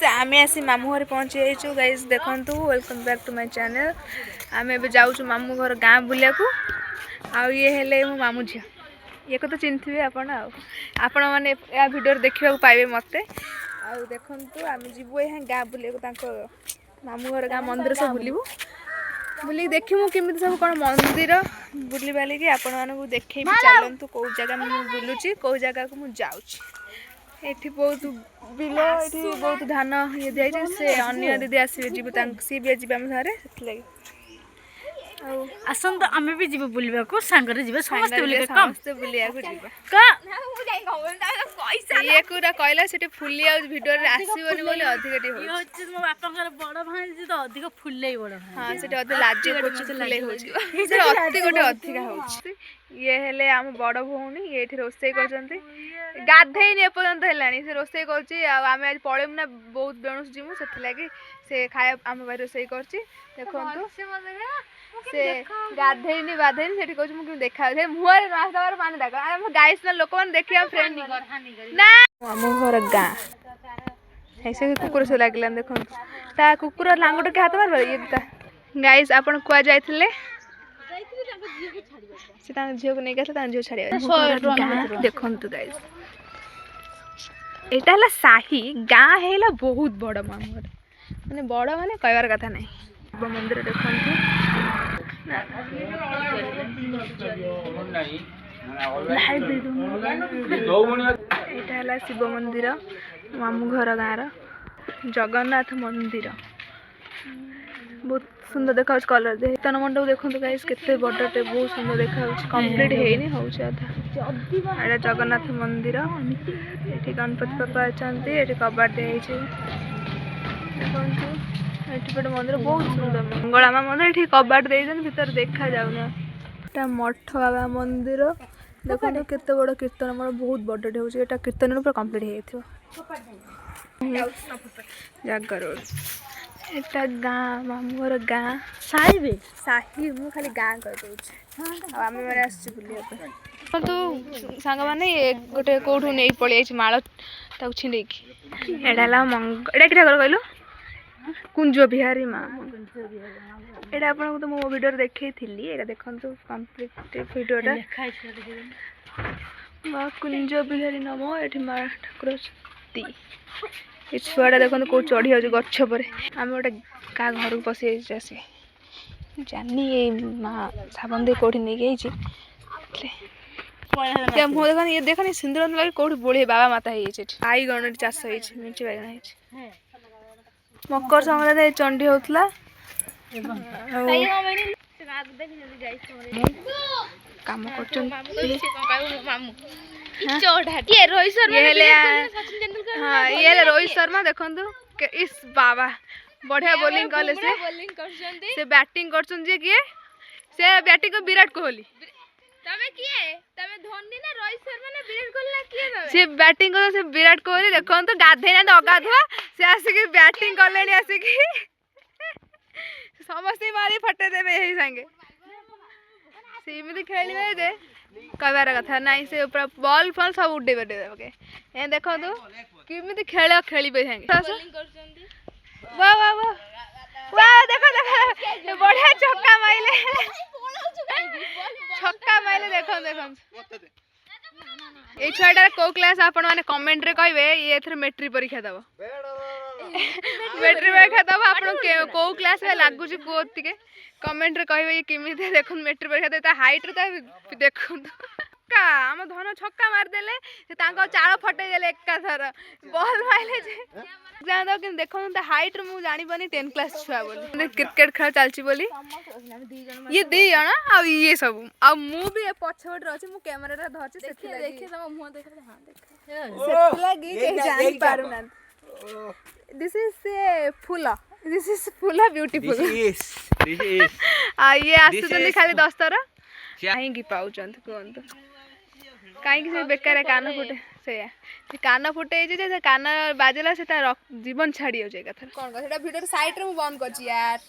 आम आसी मामू घर पहुँची जाइए गाइज देखु welcome back to my channel. आम ए जाऊँ मामू घर गाँ बुलिया आउ ये हेले मो मामू झी ये को तो चिन्हथिबे आपण मैंने या वीडियो देखा पाइबे मत आउ देखु आम जीवु यहाँ गाँ बुलिया मामू घर गाँ मंदिर सब बुलू बुल देखू केमी सब कौन मंदिर बुली बालिकी आपण मानक देखी चलतु कौ जगह मुझे बुलूची कौ जगह को मुझे जाऊँगी ये बहुत बिल ये बहुत धान ये दिखाई से अन्य दीदी आसवे जी सी भी जी आम सारे से आसत आम भी जीव बुलवा को सांगरे जीव समस्त बुलिया ये पूरा कहला से फुली आ भिडियो आसबनी बोली अधिक मो बापा बड़ भाई तो अधिक फुले बड़ हाँ से लाजे फुले अति गोटे अधिका हो ये हेले आम बड़ भौणी ये रोसे कर गाधेनी एपर्यंत है से रोसे करें आज पलैमु ना बहुत बेणुस जीमु से खाया आम भाई रोसे कर से गाधेनी बाधेनी से कहूँ देखा मुहर नाच दबार मान देख गाइस ना लोक मैंने देखिए फ्रेंड ना आम घर गाँ ऐसे कुकुर से लगे देख कुकुर लांगुट के हाथ मार ये गाइस आप कुआ जाइए से झील को लेकिन आस झील छाड़ देखु गाइस यहाँ है साही गाँ है बहुत बड़ मामू घर मैंने बड़ माने कहबार कथा ना मंदिर देखु यहाँ शिव मंदिर मामू घर गाँव जगन्नाथ मंदिर बहुत सुंदर देखा कलर कीर्तन मंडप देखो गाइस केते बड़टे बहुत सुंदर देखा कंप्लीट है होता जगन्नाथ मंदिर ये गणपति बापा अच्छा ये कबाट दिखाई देखो मंदिर बहुत सुंदर मंगलामा मंदिर ये कबाट भीतर देखा जाऊना मठ बाबा मंदिर देखो केते बड़ कीर्तन मंडप बहुत बड़टे हो कीर्तन पूरा कंप्लीट हो जागर एटा गाँ मामू घर गाँ साहिबे साही मु खाली गाँ कर आम मैंने आसुलिया तो सांग मैंने गोटे कौटू नहीं पलि माल छिंडे एटा मंग एटा कि कहलु कुंज बिहारी माँ एटा आपको तो मो वीडियो देखी थी देखो कम्प्लीट वीडियोटा कुंज बिहारी नाम ये माँ ठाकुर ये छुआटा देखो कौ चढ़ी जाऊँ गछ पर आम गोटे क्या घर को पशि आस जानी ये माँ साबन दे कौटी नहीं गई मुँह देख ये देखनी सिंदूर लगे कौट बोली बाबा माता है आई गण चाष मिर्ची बैगण मकर संक्रांति चंडी होता काम कर ये रोहित शर्मा देखो इस बाबा बढ़िया बोलिंग कले से बैटिंग कर किए से बैटिंग को विराट कोहली से बैटिंग कर से विराट कोहली देखो तो गाधे ना अगाधुआ से आसिक बैटिंग कले आसिक समस्त मारी फटे देवे यही सांगे सेमती खेल दे कहबार कथा ना से बॉल फल सब उड़े ये देखो तो किमी खेल खेल वाह वाह वाह वाह देखो देखो बढ़िया छक्का माइले छक्का माइले देखो देखो ये छुआटार कौ क्लास आपण मैंने कमेंट रे कहबे ये मेट्रिक परीक्षा दब मेट्रिक परीक्षा दब आप कौ क्लास में लगुच पुओ कमेंट रे कहबे ये केमी देखो मेट्रिक परीक्षा दे हाइट रे देखो आम धन छक्का मारदेले चाल फटेदेले एकाथर बल माइले कि देखो हाइट रे मुझे जानी 10 क्लास छुआ बोली क्रिकेट खेल चलती बोली ये दी जन आ ये सब आ मु भी पछपट अच्छे मु कैमरा धरछि देखिए तम मुंह देख दिस इज फुल ब्यूटीफुल ये आसुचंदी खाली 10 थर कहीं पाउचंत कहतु कहीं से बेकार कान फुटे से कान फुटे कान बाजला से जीवन छाड़ी जाए कौन वीडियो साइड रे बंद कर यार।